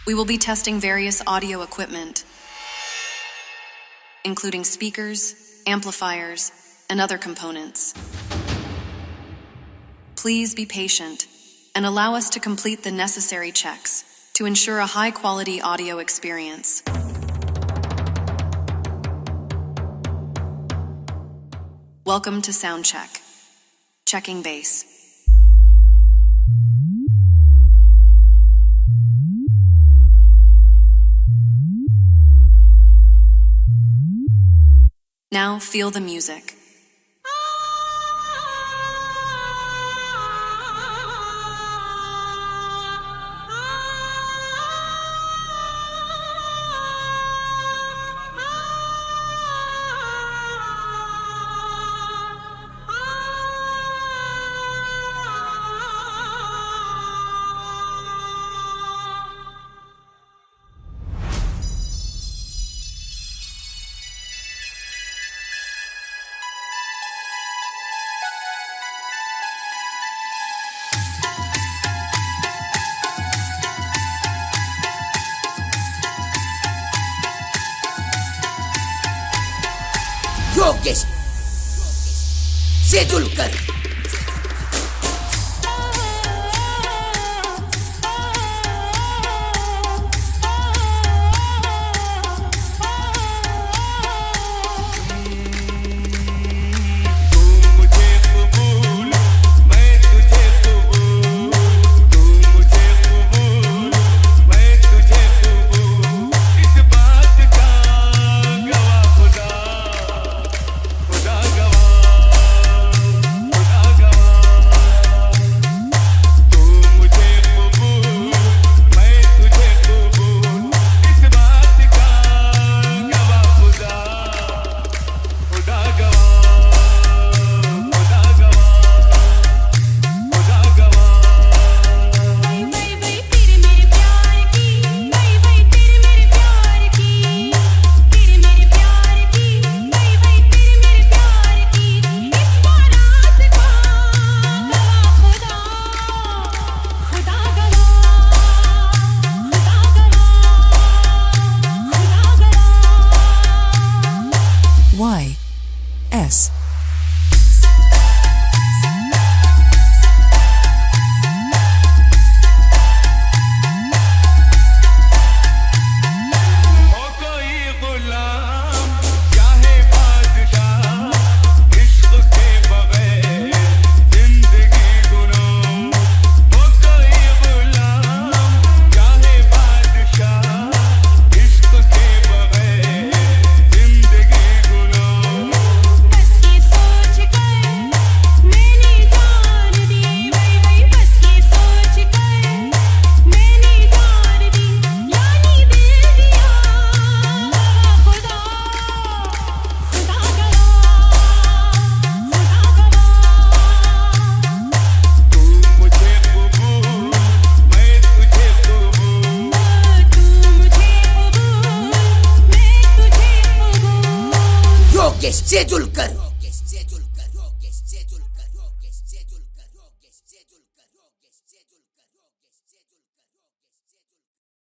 We will be testing various audio equipment, including speakers, amplifiers, and other components. Please be patient and allow us to complete the necessary checks to ensure a high-quality audio experience. Welcome to Sound Check. Checking bass. Now feel the music. Yogesh शेजुलकर S. Yogesh शेजुलकर